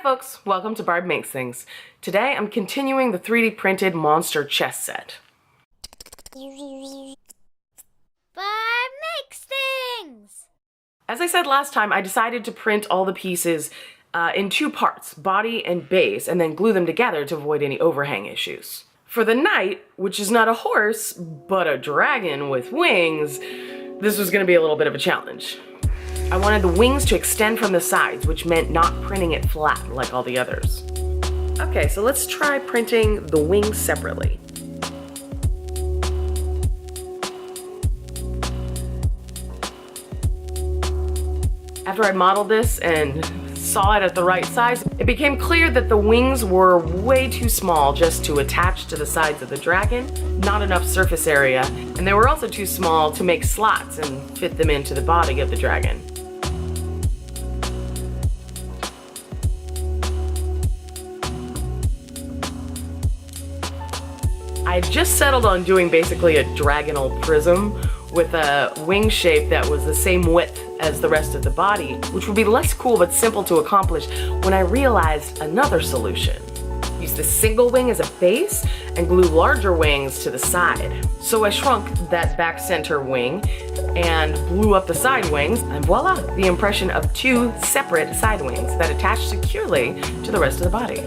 folks, welcome to Barb Makes Things. Today I'm continuing the 3D printed monster chess set. Barb Makes Things! As I said last time, I decided to print all the pieces in two parts, body and base, and then glue them together to avoid any overhang issues. For the knight, which is not a horse, but a dragon with wings, this was going to be a little bit of a challenge. I wanted the wings to extend from the sides, which meant not printing it flat like all the others. Okay, so let's try printing the wings separately. After I modeled this and saw it at the right size, it became clear that the wings were way too small just to attach to the sides of the dragon, not enough surface area, and they were also too small to make slots and fit them into the body of the dragon. I just settled on doing basically a dragonal prism with a wing shape that was the same width as the rest of the body, which would be less cool but simple to accomplish when I realized another solution. Use the single wing as a base and glue larger wings to the side. So I shrunk that back center wing and blew up the side wings, and voila, the impression of two separate side wings that attach securely to the rest of the body.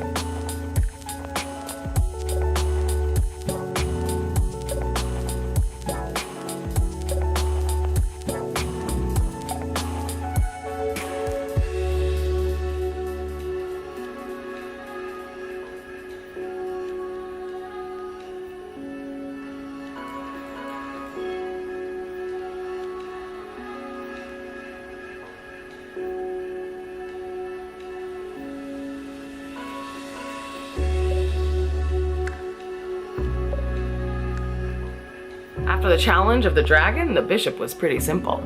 After the challenge of the dragon, the bishop was pretty simple.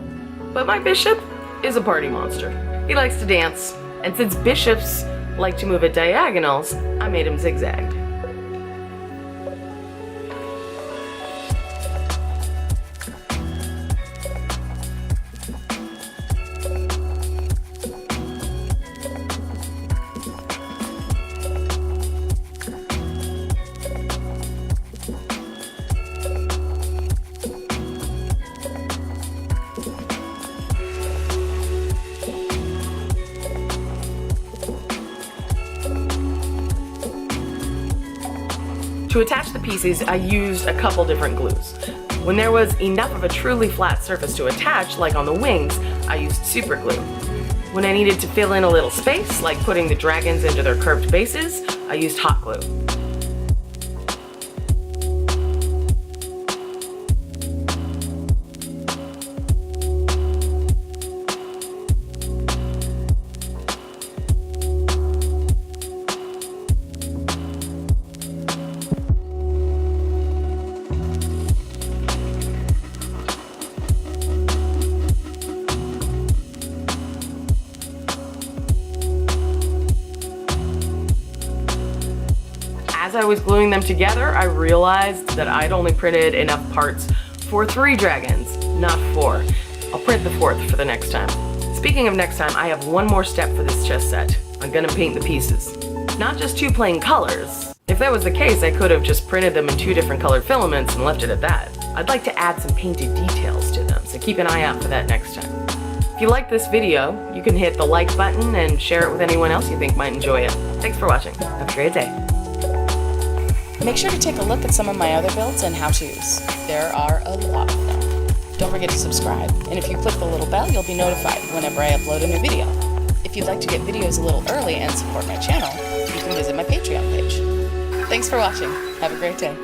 But my bishop is a party monster. He likes to dance, and since bishops like to move at diagonals, I made him zigzagged. To attach the pieces, I used a couple different glues. When there was enough of a truly flat surface to attach, like on the wings, I used super glue. When I needed to fill in a little space, like putting the dragons into their curved bases, I used hot glue. As I was gluing them together, I realized that I'd only printed enough parts for 3 dragons, not 4. I'll print the 4th for the next time. Speaking of next time, I have one more step for this chess set. I'm gonna paint the pieces. Not just 2 plain colors. If that was the case, I could have just printed them in 2 different colored filaments and left it at that. I'd like to add some painted details to them, so keep an eye out for that next time. If you like this video, you can hit the like button and share it with anyone else you think might enjoy it. Thanks for watching. Have a great day. Make sure to take a look at some of my other builds and how-tos. There are a lot of them. Don't forget to subscribe, and if you click the little bell, you'll be notified whenever I upload a new video. If you'd like to get videos a little early and support my channel, you can visit my Patreon page. Thanks for watching. Have a great day.